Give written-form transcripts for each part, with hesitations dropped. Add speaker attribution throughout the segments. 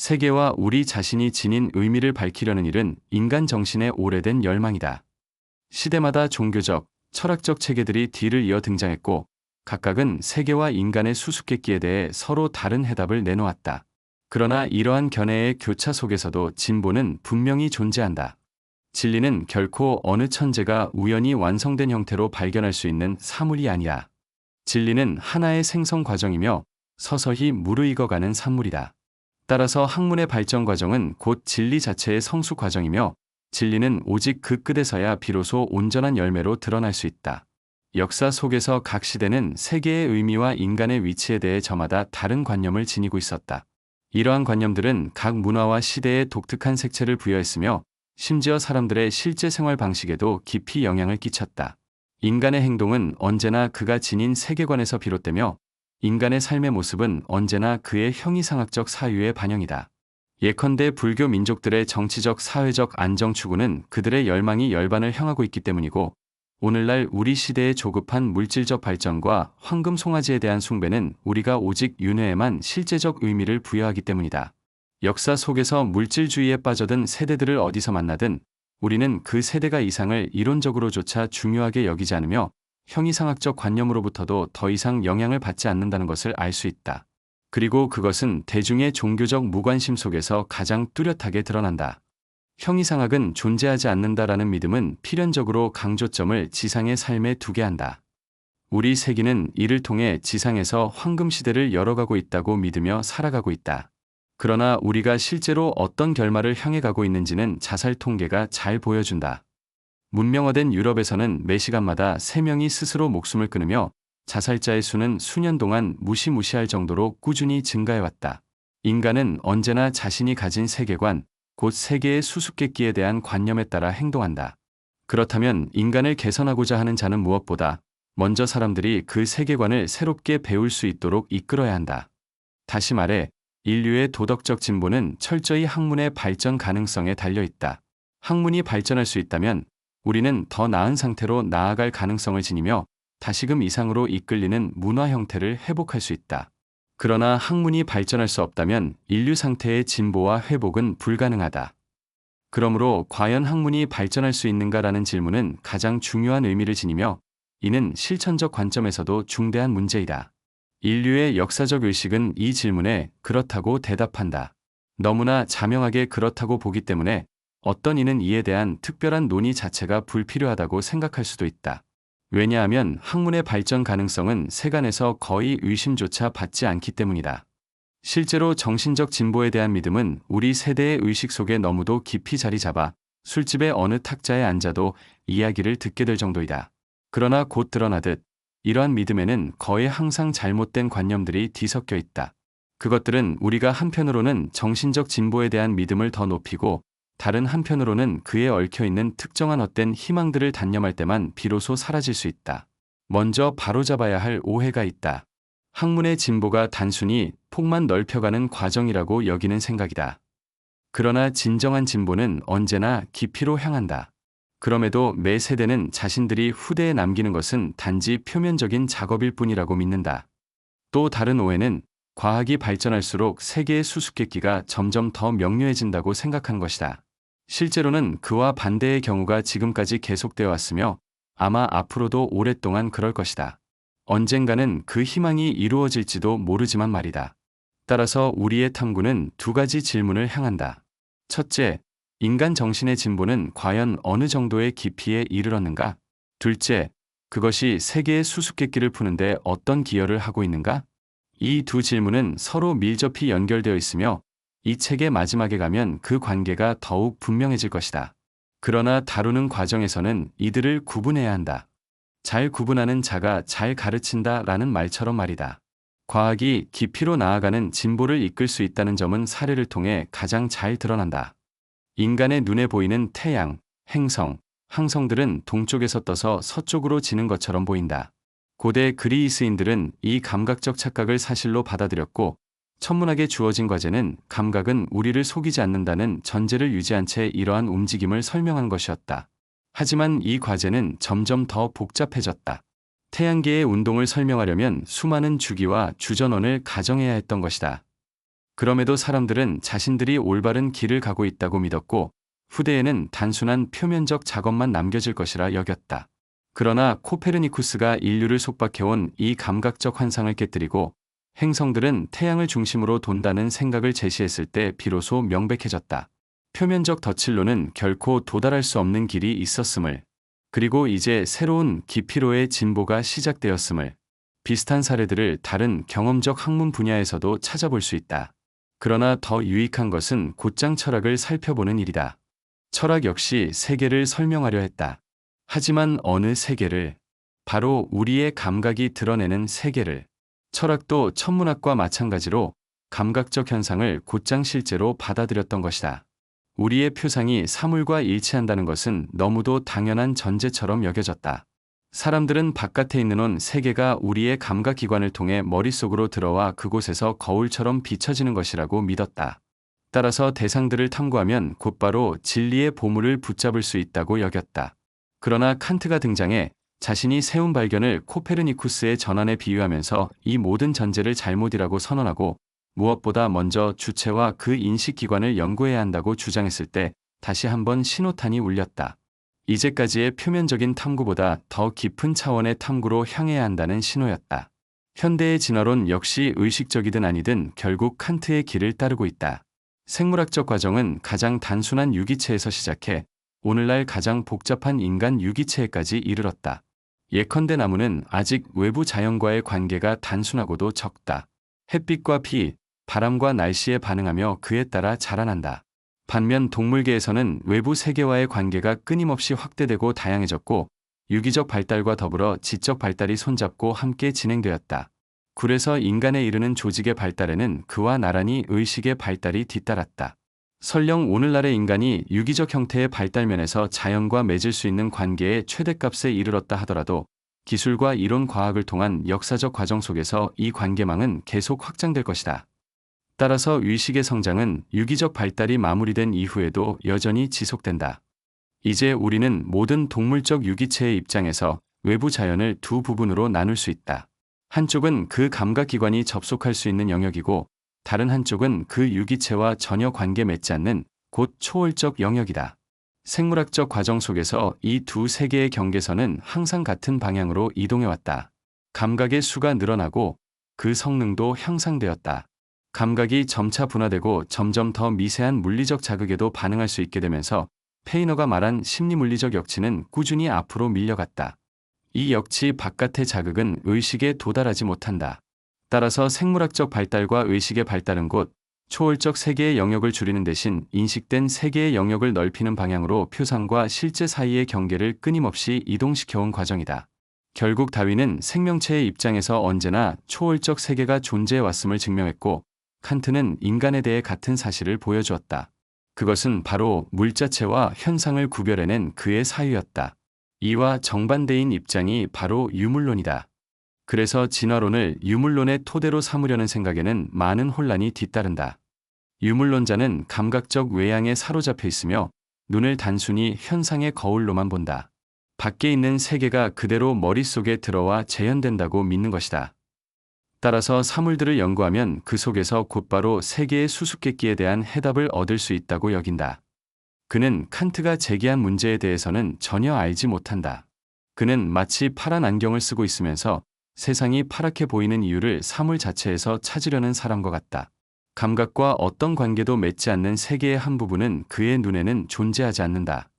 Speaker 1: 세계와 우리 자신이 지닌 의미를 밝히려는 일은 인간 정신의 오래된 열망이다. 시대마다 종교적, 철학적 체계들이 뒤를 이어 등장했고, 각각은 세계와 인간의 수수께끼에 대해 서로 다른 해답을 내놓았다. 그러나 이러한 견해의 교차 속에서도 진보는 분명히 존재한다. 진리는 결코 어느 천재가 우연히 완성된 형태로 발견할 수 있는 사물이 아니야. 진리는 하나의 생성 과정이며 서서히 무르익어가는 산물이다. 따라서 학문의 발전 과정은 곧 진리 자체의 성수 과정이며, 진리는 오직 그 끝에서야 비로소 온전한 열매로 드러날 수 있다. 역사 속에서 각 시대는 세계의 의미와 인간의 위치에 대해 저마다 다른 관념을 지니고 있었다. 이러한 관념들은 각 문화와 시대에 독특한 색채를 부여했으며, 심지어 사람들의 실제 생활 방식에도 깊이 영향을 끼쳤다. 인간의 행동은 언제나 그가 지닌 세계관에서 비롯되며, 인간의 삶의 모습은 언제나 그의 형이상학적 사유의 반영이다. 예컨대 불교 민족들의 정치적 사회적 안정 추구는 그들의 열망이 열반을 향하고 있기 때문이고, 오늘날 우리 시대의 조급한 물질적 발전과 황금 송아지에 대한 숭배는 우리가 오직 윤회에만 실제적 의미를 부여하기 때문이다. 역사 속에서 물질주의에 빠져든 세대들을 어디서 만나든 우리는 그 세대가 이상을 이론적으로조차 중요하게 여기지 않으며, 형이상학적 관념으로부터도 더 이상 영향을 받지 않는다는 것을 알 수 있다. 그리고 그것은 대중의 종교적 무관심 속에서 가장 뚜렷하게 드러난다. 형이상학은 존재하지 않는다라는 믿음은 필연적으로 강조점을 지상의 삶에 두게 한다. 우리 세기는 이를 통해 지상에서 황금시대를 열어가고 있다고 믿으며 살아가고 있다. 그러나 우리가 실제로 어떤 결말을 향해 가고 있는지는 자살 통계가 잘 보여준다. 문명화된 유럽에서는 매 시간마다 3명이 스스로 목숨을 끊으며 자살자의 수는 수년 동안 무시무시할 정도로 꾸준히 증가해왔다. 인간은 언제나 자신이 가진 세계관, 곧 세계의 수수께끼에 대한 관념에 따라 행동한다. 그렇다면 인간을 개선하고자 하는 자는 무엇보다 먼저 사람들이 그 세계관을 새롭게 배울 수 있도록 이끌어야 한다. 다시 말해, 인류의 도덕적 진보는 철저히 학문의 발전 가능성에 달려있다. 학문이 발전할 수 있다면 우리는 더 나은 상태로 나아갈 가능성을 지니며 다시금 이상으로 이끌리는 문화 형태를 회복할 수 있다. 그러나 학문이 발전할 수 없다면 인류 상태의 진보와 회복은 불가능하다. 그러므로 과연 학문이 발전할 수 있는가라는 질문은 가장 중요한 의미를 지니며, 이는 실천적 관점에서도 중대한 문제이다. 인류의 역사적 의식은 이 질문에 그렇다고 대답한다. 너무나 자명하게 그렇다고 보기 때문에 어떤 이는 이에 대한 특별한 논의 자체가 불필요하다고 생각할 수도 있다. 왜냐하면 학문의 발전 가능성은 세간에서 거의 의심조차 받지 않기 때문이다. 실제로 정신적 진보에 대한 믿음은 우리 세대의 의식 속에 너무도 깊이 자리 잡아 술집의 어느 탁자에 앉아도 이야기를 듣게 될 정도이다. 그러나 곧 드러나듯 이러한 믿음에는 거의 항상 잘못된 관념들이 뒤섞여 있다. 그것들은 우리가 한편으로는 정신적 진보에 대한 믿음을 더 높이고, 다른 한편으로는 그에 얽혀있는 특정한 헛된 희망들을 단념할 때만 비로소 사라질 수 있다. 먼저 바로잡아야 할 오해가 있다. 학문의 진보가 단순히 폭만 넓혀가는 과정이라고 여기는 생각이다. 그러나 진정한 진보는 언제나 깊이로 향한다. 그럼에도 매 세대는 자신들이 후대에 남기는 것은 단지 표면적인 작업일 뿐이라고 믿는다. 또 다른 오해는 과학이 발전할수록 세계의 수수께끼가 점점 더 명료해진다고 생각하는 것이다. 실제로는 그와 반대의 경우가 지금까지 계속되어 왔으며 아마 앞으로도 오랫동안 그럴 것이다. 언젠가는 그 희망이 이루어질지도 모르지만 말이다. 따라서 우리의 탐구는 두 가지 질문을 향한다. 첫째, 인간 정신의 진보는 과연 어느 정도의 깊이에 이르렀는가? 둘째, 그것이 세계의 수수께끼를 푸는데 어떤 기여를 하고 있는가? 이 두 질문은 서로 밀접히 연결되어 있으며 이 책의 마지막에 가면 그 관계가 더욱 분명해질 것이다. 그러나 다루는 과정에서는 이들을 구분해야 한다. 잘 구분하는 자가 잘 가르친다 라는 말처럼 말이다. 과학이 깊이로 나아가는 진보를 이끌 수 있다는 점은 사례를 통해 가장 잘 드러난다. 인간의 눈에 보이는 태양, 행성, 항성들은 동쪽에서 떠서 서쪽으로 지는 것처럼 보인다. 고대 그리스인들은 이 감각적 착각을 사실로 받아들였고, 천문학에 주어진 과제는 감각은 우리를 속이지 않는다는 전제를 유지한 채 이러한 움직임을 설명한 것이었다. 하지만 이 과제는 점점 더 복잡해졌다. 태양계의 운동을 설명하려면 수많은 주기와 주전원을 가정해야 했던 것이다. 그럼에도 사람들은 자신들이 올바른 길을 가고 있다고 믿었고 후대에는 단순한 표면적 작업만 남겨질 것이라 여겼다. 그러나 코페르니쿠스가 인류를 속박해온 이 감각적 환상을 깨뜨리고 행성들은 태양을 중심으로 돈다는 생각을 제시했을 때 비로소 명백해졌다. 표면적 덫을로는 결코 도달할 수 없는 길이 있었음을, 그리고 이제 새로운 깊이로의 진보가 시작되었음을, 비슷한 사례들을 다른 경험적 학문 분야에서도 찾아볼 수 있다. 그러나 더 유익한 것은 곧장 철학을 살펴보는 일이다. 철학 역시 세계를 설명하려 했다. 하지만 어느 세계를? 바로 우리의 감각이 드러내는 세계를. 철학도 천문학과 마찬가지로 감각적 현상을 곧장 실제로 받아들였던 것이다. 우리의 표상이 사물과 일치한다는 것은 너무도 당연한 전제처럼 여겨졌다. 사람들은 바깥에 있는 온 세계가 우리의 감각기관을 통해 머릿속으로 들어와 그곳에서 거울처럼 비춰지는 것이라고 믿었다. 따라서 대상들을 탐구하면 곧바로 진리의 보물을 붙잡을 수 있다고 여겼다. 그러나 칸트가 등장해 자신이 세운 발견을 코페르니쿠스의 전환에 비유하면서 이 모든 전제를 잘못이라고 선언하고 무엇보다 먼저 주체와 그 인식기관을 연구해야 한다고 주장했을 때 다시 한번 신호탄이 울렸다. 이제까지의 표면적인 탐구보다 더 깊은 차원의 탐구로 향해야 한다는 신호였다. 현대의 진화론 역시 의식적이든 아니든 결국 칸트의 길을 따르고 있다. 생물학적 과정은 가장 단순한 유기체에서 시작해 오늘날 가장 복잡한 인간 유기체에까지 이르렀다. 예컨대 나무는 아직 외부 자연과의 관계가 단순하고도 적다. 햇빛과 비, 바람과 날씨에 반응하며 그에 따라 자라난다. 반면 동물계에서는 외부 세계와의 관계가 끊임없이 확대되고 다양해졌고 유기적 발달과 더불어 지적 발달이 손잡고 함께 진행되었다. 굴에서 인간에 이르는 조직의 발달에는 그와 나란히 의식의 발달이 뒤따랐다. 설령 오늘날의 인간이 유기적 형태의 발달면에서 자연과 맺을 수 있는 관계의 최대값에 이르렀다 하더라도 기술과 이론 과학을 통한 역사적 과정 속에서 이 관계망은 계속 확장될 것이다. 따라서 의식의 성장은 유기적 발달이 마무리된 이후에도 여전히 지속된다. 이제 우리는 모든 동물적 유기체의 입장에서 외부 자연을 두 부분으로 나눌 수 있다. 한쪽은 그 감각기관이 접속할 수 있는 영역이고 다른 한쪽은 그 유기체와 전혀 관계 맺지 않는 곧 초월적 영역이다. 생물학적 과정 속에서 이 두 세계의 경계선은 항상 같은 방향으로 이동해왔다. 감각의 수가 늘어나고 그 성능도 향상되었다. 감각이 점차 분화되고 점점 더 미세한 물리적 자극에도 반응할 수 있게 되면서 페이너가 말한 심리물리적 역치는 꾸준히 앞으로 밀려갔다. 이 역치 바깥의 자극은 의식에 도달하지 못한다. 따라서 생물학적 발달과 의식의 발달은 곧 초월적 세계의 영역을 줄이는 대신 인식된 세계의 영역을 넓히는 방향으로 표상과 실제 사이의 경계를 끊임없이 이동시켜온 과정이다. 결국 다윈은 생명체의 입장에서 언제나 초월적 세계가 존재해왔음을 증명했고 칸트는 인간에 대해 같은 사실을 보여주었다. 그것은 바로 물자체와 현상을 구별해낸 그의 사유였다. 이와 정반대인 입장이 바로 유물론이다. 그래서 진화론을 유물론의 토대로 삼으려는 생각에는 많은 혼란이 뒤따른다. 유물론자는 감각적 외양에 사로잡혀 있으며 눈을 단순히 현상의 거울로만 본다. 밖에 있는 세계가 그대로 머릿속에 들어와 재현된다고 믿는 것이다. 따라서 사물들을 연구하면 그 속에서 곧바로 세계의 수수께끼에 대한 해답을 얻을 수 있다고 여긴다. 그는 칸트가 제기한 문제에 대해서는 전혀 알지 못한다. 그는 마치 파란 안경을 쓰고 있으면서 세상이 파랗게 보이는 이유를 사물 자체에서 찾으려는 사람과 같다. 감각과 어떤 관계도 맺지 않는 세계의 한 부분은 그의 눈에는 존재하지 않는다.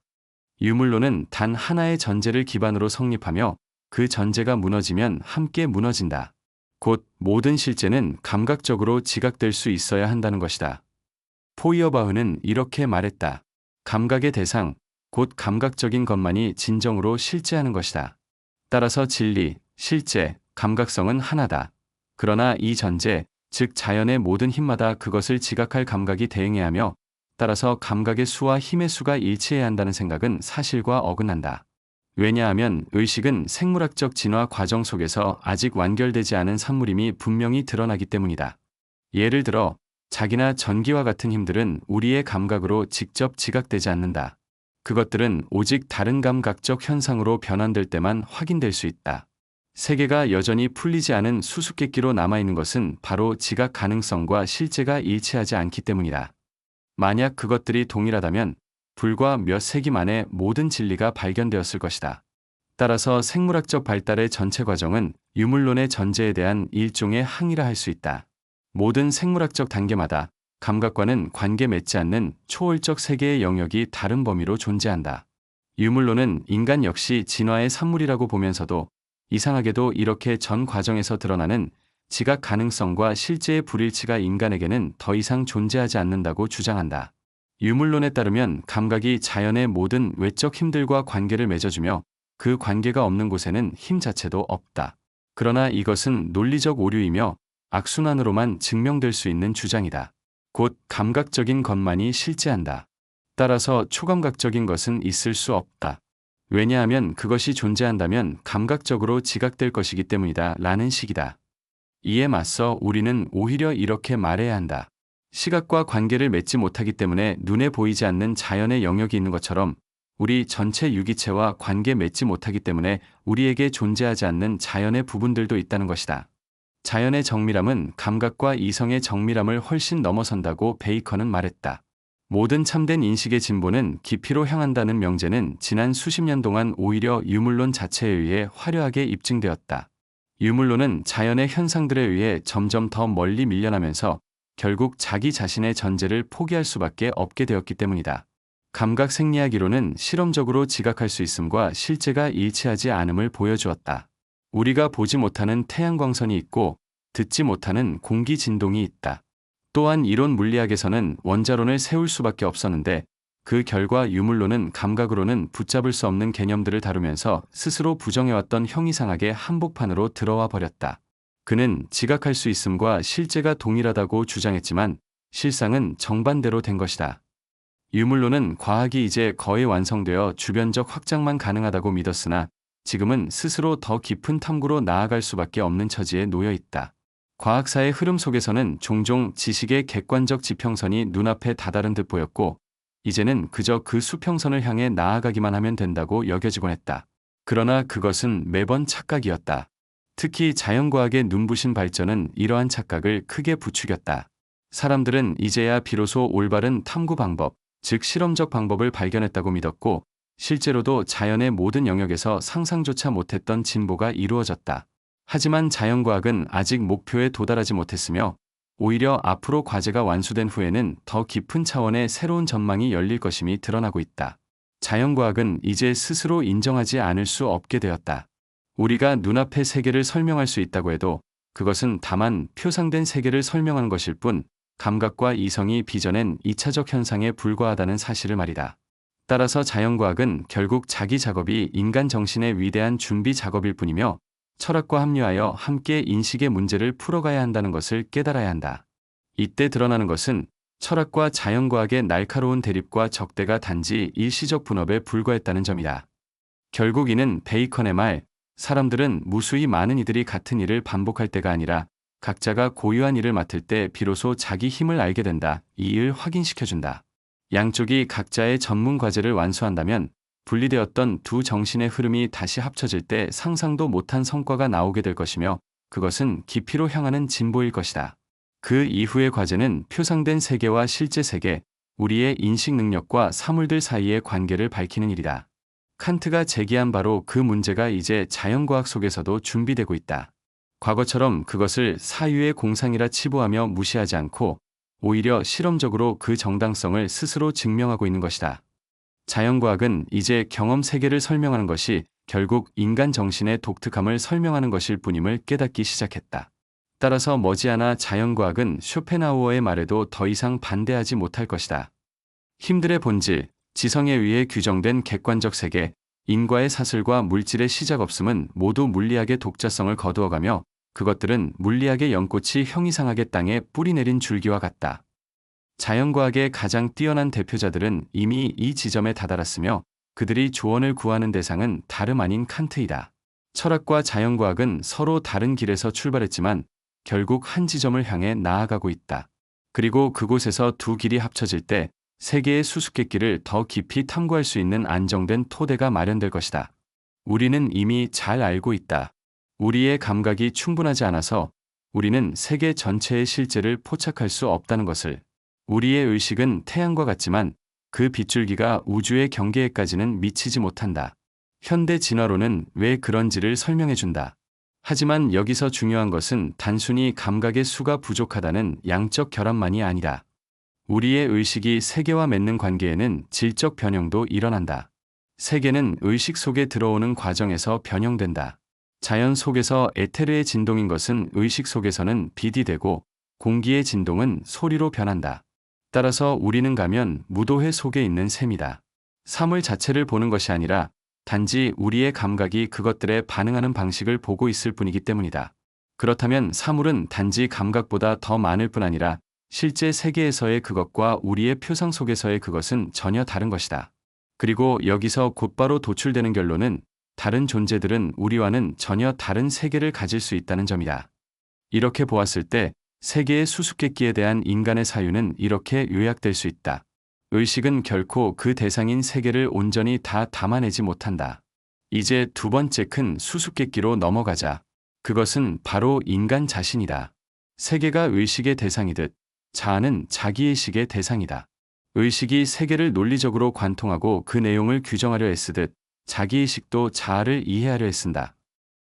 Speaker 1: 유물론은 단 하나의 전제를 기반으로 성립하며 그 전제가 무너지면 함께 무너진다. 곧 모든 실제는 감각적으로 지각될 수 있어야 한다는 것이다. 포이어바흐는 이렇게 말했다. 감각의 대상, 곧 감각적인 것만이 진정으로 실제하는 것이다. 따라서 진리, 실제, 감각성은 하나다. 그러나 이 전제, 즉 자연의 모든 힘마다 그것을 지각할 감각이 대응해야 하며 따라서 감각의 수와 힘의 수가 일치해야 한다는 생각은 사실과 어긋난다. 왜냐하면 의식은 생물학적 진화 과정 속에서 아직 완결되지 않은 산물임이 분명히 드러나기 때문이다. 예를 들어 자기나 전기와 같은 힘들은 우리의 감각으로 직접 지각되지 않는다. 그것들은 오직 다른 감각적 현상으로 변환될 때만 확인될 수 있다. 세계가 여전히 풀리지 않은 수수께끼로 남아있는 것은 바로 지각 가능성과 실제가 일치하지 않기 때문이다. 만약 그것들이 동일하다면 불과 몇 세기 만에 모든 진리가 발견되었을 것이다. 따라서 생물학적 발달의 전체 과정은 유물론의 전제에 대한 일종의 항이라 할 수 있다. 모든 생물학적 단계마다 감각과는 관계 맺지 않는 초월적 세계의 영역이 다른 범위로 존재한다. 유물론은 인간 역시 진화의 산물이라고 보면서도 이상하게도 이렇게 전 과정에서 드러나는 지각 가능성과 실제의 불일치가 인간에게는 더 이상 존재하지 않는다고 주장한다. 유물론에 따르면 감각이 자연의 모든 외적 힘들과 관계를 맺어주며 그 관계가 없는 곳에는 힘 자체도 없다. 그러나 이것은 논리적 오류이며 악순환으로만 증명될 수 있는 주장이다. 곧 감각적인 것만이 실제한다. 따라서 초감각적인 것은 있을 수 없다. 왜냐하면 그것이 존재한다면 감각적으로 지각될 것이기 때문이다 라는 식이다. 이에 맞서 우리는 오히려 이렇게 말해야 한다. 시각과 관계를 맺지 못하기 때문에 눈에 보이지 않는 자연의 영역이 있는 것처럼 우리 전체 유기체와 관계 맺지 못하기 때문에 우리에게 존재하지 않는 자연의 부분들도 있다는 것이다. 자연의 정밀함은 감각과 이성의 정밀함을 훨씬 넘어선다고 베이컨은 말했다. 모든 참된 인식의 진보는 깊이로 향한다는 명제는 지난 수십 년 동안 오히려 유물론 자체에 의해 화려하게 입증되었다. 유물론은 자연의 현상들에 의해 점점 더 멀리 밀려나면서 결국 자기 자신의 전제를 포기할 수밖에 없게 되었기 때문이다. 감각 생리학 이론은 실험적으로 지각할 수 있음과 실제가 일치하지 않음을 보여주었다. 우리가 보지 못하는 태양광선이 있고 듣지 못하는 공기 진동이 있다. 또한 이론 물리학에서는 원자론을 세울 수밖에 없었는데 그 결과 유물론은 감각으로는 붙잡을 수 없는 개념들을 다루면서 스스로 부정해왔던 형이상학의 한복판으로 들어와 버렸다. 그는 지각할 수 있음과 실제가 동일하다고 주장했지만 실상은 정반대로 된 것이다. 유물론은 과학이 이제 거의 완성되어 주변적 확장만 가능하다고 믿었으나 지금은 스스로 더 깊은 탐구로 나아갈 수밖에 없는 처지에 놓여 있다. 과학사의 흐름 속에서는 종종 지식의 객관적 지평선이 눈앞에 다다른 듯 보였고 이제는 그저 그 수평선을 향해 나아가기만 하면 된다고 여겨지곤 했다. 그러나 그것은 매번 착각이었다. 특히 자연과학의 눈부신 발전은 이러한 착각을 크게 부추겼다. 사람들은 이제야 비로소 올바른 탐구 방법, 즉 실험적 방법을 발견했다고 믿었고 실제로도 자연의 모든 영역에서 상상조차 못했던 진보가 이루어졌다. 하지만 자연과학은 아직 목표에 도달하지 못했으며 오히려 앞으로 과제가 완수된 후에는 더 깊은 차원의 새로운 전망이 열릴 것임이 드러나고 있다. 자연과학은 이제 스스로 인정하지 않을 수 없게 되었다. 우리가 눈앞의 세계를 설명할 수 있다고 해도 그것은 다만 표상된 세계를 설명하는 것일 뿐 감각과 이성이 빚어낸 2차적 현상에 불과하다는 사실을 말이다. 따라서 자연과학은 결국 자기 작업이 인간 정신의 위대한 준비 작업일 뿐이며 철학과 합류하여 함께 인식의 문제를 풀어가야 한다는 것을 깨달아야 한다. 이때 드러나는 것은 철학과 자연과학의 날카로운 대립과 적대가 단지 일시적 분업에 불과했다는 점이다. 결국 이는 베이컨의 말, 사람들은 무수히 많은 이들이 같은 일을 반복할 때가 아니라 각자가 고유한 일을 맡을 때 비로소 자기 힘을 알게 된다. 이 일을 확인시켜준다. 양쪽이 각자의 전문 과제를 완수한다면 분리되었던 두 정신의 흐름이 다시 합쳐질 때 상상도 못한 성과가 나오게 될 것이며 그것은 깊이로 향하는 진보일 것이다. 그 이후의 과제는 표상된 세계와 실제 세계, 우리의 인식 능력과 사물들 사이의 관계를 밝히는 일이다. 칸트가 제기한 바로 그 문제가 이제 자연과학 속에서도 준비되고 있다. 과거처럼 그것을 사유의 공상이라 치부하며 무시하지 않고 오히려 실험적으로 그 정당성을 스스로 증명하고 있는 것이다. 자연과학은 이제 경험 세계를 설명하는 것이 결국 인간 정신의 독특함을 설명하는 것일 뿐임을 깨닫기 시작했다. 따라서 머지않아 자연과학은 쇼펜하우어의 말에도 더 이상 반대하지 못할 것이다. 힘들의 본질, 지성에 의해 규정된 객관적 세계, 인과의 사슬과 물질의 시작 없음은 모두 물리학의 독자성을 거두어가며 그것들은 물리학의 연꽃이 형이상학의 땅에 뿌리 내린 줄기와 같다. 자연과학의 가장 뛰어난 대표자들은 이미 이 지점에 다다랐으며 그들이 조언을 구하는 대상은 다름 아닌 칸트이다. 철학과 자연과학은 서로 다른 길에서 출발했지만 결국 한 지점을 향해 나아가고 있다. 그리고 그곳에서 두 길이 합쳐질 때 세계의 수수께끼를 더 깊이 탐구할 수 있는 안정된 토대가 마련될 것이다. 우리는 이미 잘 알고 있다. 우리의 감각이 충분하지 않아서 우리는 세계 전체의 실제를 포착할 수 없다는 것을. 우리의 의식은 태양과 같지만 그 빗줄기가 우주의 경계에까지는 미치지 못한다. 현대 진화론은 왜 그런지를 설명해준다. 하지만 여기서 중요한 것은 단순히 감각의 수가 부족하다는 양적 결함만이 아니다. 우리의 의식이 세계와 맺는 관계에는 질적 변형도 일어난다. 세계는 의식 속에 들어오는 과정에서 변형된다. 자연 속에서 에테르의 진동인 것은 의식 속에서는 빛이 되고 공기의 진동은 소리로 변한다. 따라서 우리는 가면 무도회 속에 있는 셈이다. 사물 자체를 보는 것이 아니라 단지 우리의 감각이 그것들에 반응하는 방식을 보고 있을 뿐이기 때문이다. 그렇다면 사물은 단지 감각보다 더 많을 뿐 아니라 실제 세계에서의 그것과 우리의 표상 속에서의 그것은 전혀 다른 것이다. 그리고 여기서 곧바로 도출되는 결론은 다른 존재들은 우리와는 전혀 다른 세계를 가질 수 있다는 점이다. 이렇게 보았을 때 세계의 수수께끼에 대한 인간의 사유는 이렇게 요약될 수 있다. 의식은 결코 그 대상인 세계를 온전히 다 담아내지 못한다. 이제 두 번째 큰 수수께끼로 넘어가자. 그것은 바로 인간 자신이다. 세계가 의식의 대상이듯 자아는 자기의식의 대상이다. 의식이 세계를 논리적으로 관통하고 그 내용을 규정하려 애쓰듯 자기의식도 자아를 이해하려 애쓴다.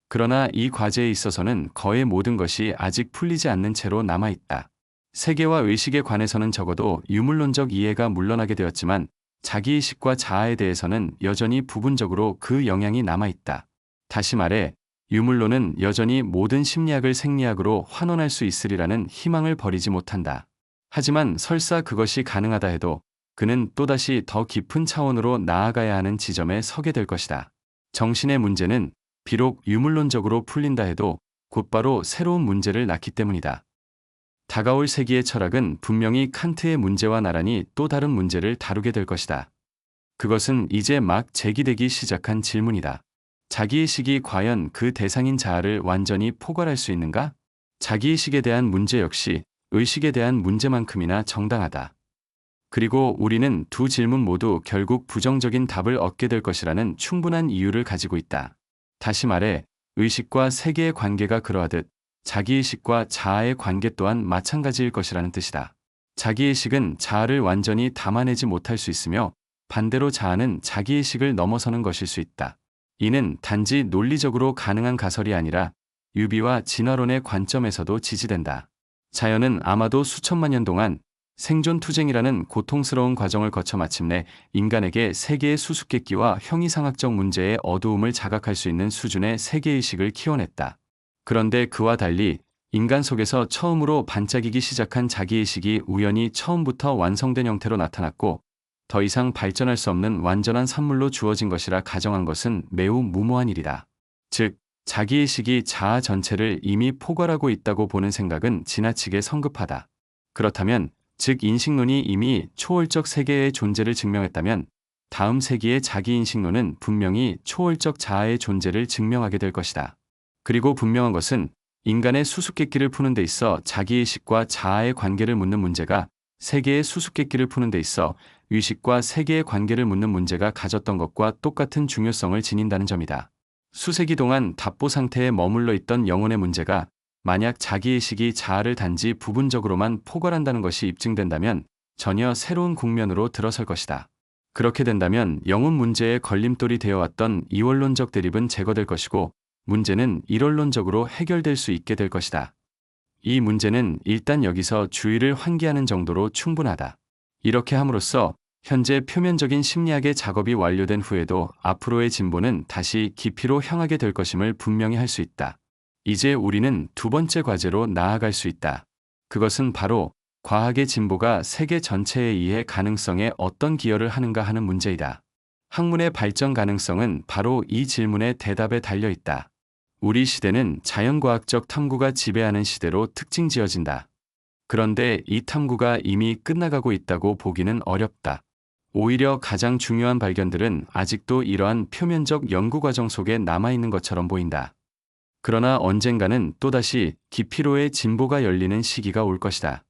Speaker 1: 그러나 이 과제에 있어서는 거의 모든 것이 아직 풀리지 않는 채로 남아있다. 세계와 의식에 관해서는 적어도 유물론적 이해가 물러나게 되었지만 자기의식과 자아에 대해서는 여전히 부분적으로 그 영향이 남아있다. 다시 말해 유물론은 여전히 모든 심리학을 생리학으로 환원할 수 있으리라는 희망을 버리지 못한다. 하지만 설사 그것이 가능하다 해도 그는 또다시 더 깊은 차원으로 나아가야 하는 지점에 서게 될 것이다. 정신의 문제는 비록 유물론적으로 풀린다 해도 곧바로 새로운 문제를 낳기 때문이다. 다가올 세기의 철학은 분명히 칸트의 문제와 나란히 또 다른 문제를 다루게 될 것이다. 그것은 이제 막 제기되기 시작한 질문이다. 자기의식이 과연 그 대상인 자아를 완전히 포괄할 수 있는가? 자기의식에 대한 문제 역시 의식에 대한 문제만큼이나 정당하다. 그리고 우리는 두 질문 모두 결국 부정적인 답을 얻게 될 것이라는 충분한 이유를 가지고 있다. 다시 말해 의식과 세계의 관계가 그러하듯 자기의식과 자아의 관계 또한 마찬가지일 것이라는 뜻이다. 자기의식은 자아를 완전히 담아내지 못할 수 있으며 반대로 자아는 자기의식을 넘어서는 것일 수 있다. 이는 단지 논리적으로 가능한 가설이 아니라 유비와 진화론의 관점에서도 지지된다. 자연은 아마도 수천만 년 동안 생존 투쟁이라는 고통스러운 과정을 거쳐 마침내 인간에게 세계의 수수께끼와 형이상학적 문제의 어두움을 자각할 수 있는 수준의 세계의식을 키워냈다. 그런데 그와 달리 인간 속에서 처음으로 반짝이기 시작한 자기의식이 우연히 처음부터 완성된 형태로 나타났고 더 이상 발전할 수 없는 완전한 산물로 주어진 것이라 가정한 것은 매우 무모한 일이다. 즉, 자기의식이 자아 전체를 이미 포괄하고 있다고 보는 생각은 지나치게 성급하다. 그렇다면 즉 인식론이 이미 초월적 세계의 존재를 증명했다면 다음 세기의 자기인식론은 분명히 초월적 자아의 존재를 증명하게 될 것이다. 그리고 분명한 것은 인간의 수수께끼를 푸는 데 있어 자기의식과 자아의 관계를 묻는 문제가 세계의 수수께끼를 푸는 데 있어 의식과 세계의 관계를 묻는 문제가 가졌던 것과 똑같은 중요성을 지닌다는 점이다. 수세기 동안 답보 상태에 머물러 있던 영혼의 문제가 만약 자기의식이 자아를 단지 부분적으로만 포괄한다는 것이 입증된다면 전혀 새로운 국면으로 들어설 것이다. 그렇게 된다면 영혼 문제의 걸림돌이 되어왔던 이원론적 대립은 제거될 것이고 문제는 일원론적으로 해결될 수 있게 될 것이다. 이 문제는 일단 여기서 주의를 환기하는 정도로 충분하다. 이렇게 함으로써 현재 표면적인 심리학의 작업이 완료된 후에도 앞으로의 진보는 다시 깊이로 향하게 될 것임을 분명히 할 수 있다. 이제 우리는 두 번째 과제로 나아갈 수 있다. 그것은 바로 과학의 진보가 세계 전체에 의해 가능성에 어떤 기여를 하는가 하는 문제이다. 학문의 발전 가능성은 바로 이 질문의 대답에 달려 있다. 우리 시대는 자연과학적 탐구가 지배하는 시대로 특징 지어진다. 그런데 이 탐구가 이미 끝나가고 있다고 보기는 어렵다. 오히려 가장 중요한 발견들은 아직도 이러한 표면적 연구 과정 속에 남아있는 것처럼 보인다. 그러나 언젠가는 또다시 깊이로의 진보가 열리는 시기가 올 것이다.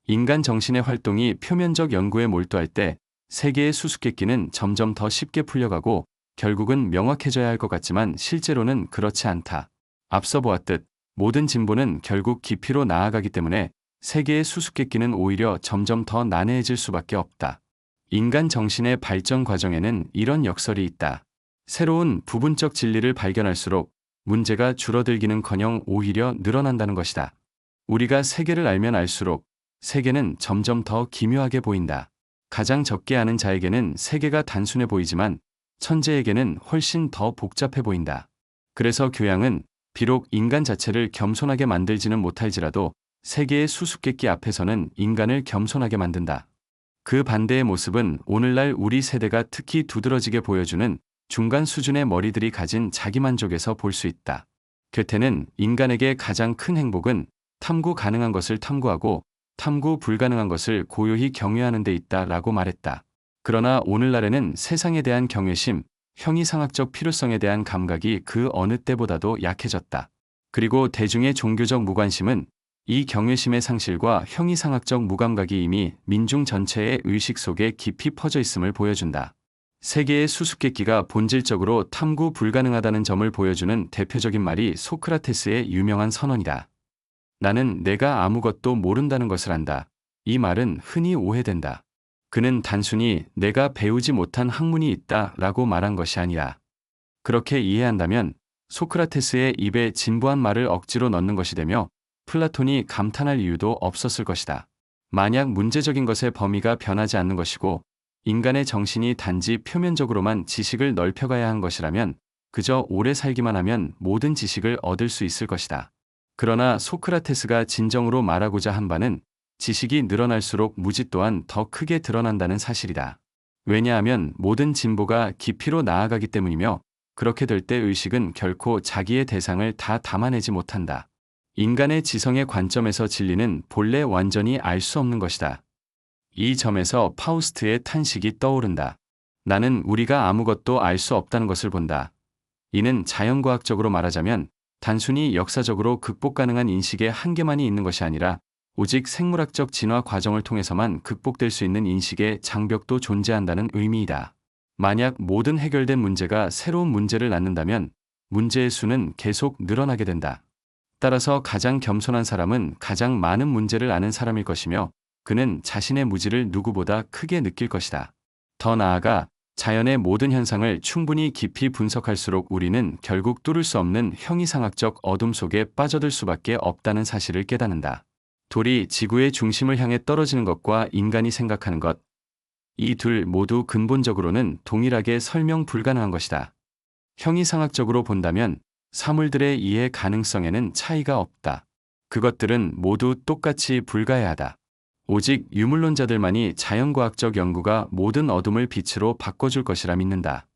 Speaker 1: 인간 정신의 활동이 표면적 연구에 몰두할 때 세계의 수수께끼는 점점 더 쉽게 풀려가고 결국은 명확해져야 할 것 같지만 실제로는 그렇지 않다. 앞서 보았듯 모든 진보는 결국 깊이로 나아가기 때문에 세계의 수수께끼는 오히려 점점 더 난해해질 수밖에 없다. 인간 정신의 발전 과정에는 이런 역설이 있다. 새로운 부분적 진리를 발견할수록 문제가 줄어들기는커녕 오히려 늘어난다는 것이다. 우리가 세계를 알면 알수록 세계는 점점 더 기묘하게 보인다. 가장 적게 아는 자에게는 세계가 단순해 보이지만 천재에게는 훨씬 더 복잡해 보인다. 그래서 교양은 비록 인간 자체를 겸손하게 만들지는 못할지라도 세계의 수수께끼 앞에서는 인간을 겸손하게 만든다. 그 반대의 모습은 오늘날 우리 세대가 특히 두드러지게 보여주는 중간 수준의 머리들이 가진 자기만족에서 볼 수 있다. 괴테는 인간에게 가장 큰 행복은 탐구 가능한 것을 탐구하고 탐구 불가능한 것을 고요히 경외하는 데 있다라고 말했다. 그러나 오늘날에는 세상에 대한 경외심, 형이상학적 필요성에 대한 감각이 그 어느 때보다도 약해졌다. 그리고 대중의 종교적 무관심은 이 경외심의 상실과 형이상학적 무감각이 이미 민중 전체의 의식 속에 깊이 퍼져 있음을 보여준다. 세계의 수수께끼가 본질적으로 탐구 불가능하다는 점을 보여주는 대표적인 말이 소크라테스의 유명한 선언이다. 나는 내가 아무것도 모른다는 것을 안다. 이 말은 흔히 오해된다. 그는 단순히 내가 배우지 못한 학문이 있다라고 말한 것이 아니라 그렇게 이해한다면 소크라테스의 입에 진부한 말을 억지로 넣는 것이 되며 플라톤이 감탄할 이유도 없었을 것이다. 만약 문제적인 것의 범위가 변하지 않는 것이고 인간의 정신이 단지 표면적으로만 지식을 넓혀가야 한 것이라면 그저 오래 살기만 하면 모든 지식을 얻을 수 있을 것이다. 그러나 소크라테스가 진정으로 말하고자 한 바는 지식이 늘어날수록 무지 또한 더 크게 드러난다는 사실이다. 왜냐하면 모든 진보가 깊이로 나아가기 때문이며 그렇게 될 때 의식은 결코 자기의 대상을 다 담아내지 못한다. 인간의 지성의 관점에서 진리는 본래 완전히 알 수 없는 것이다. 이 점에서 파우스트의 탄식이 떠오른다. 나는 우리가 아무것도 알 수 없다는 것을 본다. 이는 자연과학적으로 말하자면 단순히 역사적으로 극복 가능한 인식의 한계만이 있는 것이 아니라 오직 생물학적 진화 과정을 통해서만 극복될 수 있는 인식의 장벽도 존재한다는 의미이다. 만약 모든 해결된 문제가 새로운 문제를 낳는다면 문제의 수는 계속 늘어나게 된다. 따라서 가장 겸손한 사람은 가장 많은 문제를 아는 사람일 것이며 그는 자신의 무지를 누구보다 크게 느낄 것이다. 더 나아가 자연의 모든 현상을 충분히 깊이 분석할수록 우리는 결국 뚫을 수 없는 형이상학적 어둠 속에 빠져들 수밖에 없다는 사실을 깨닫는다. 돌이 지구의 중심을 향해 떨어지는 것과 인간이 생각하는 것, 이 둘 모두 근본적으로는 동일하게 설명 불가능한 것이다. 형이상학적으로 본다면 사물들의 이해 가능성에는 차이가 없다. 그것들은 모두 똑같이 불가해하다. 오직 유물론자들만이 자연과학적 연구가 모든 어둠을 빛으로 바꿔줄 것이라 믿는다.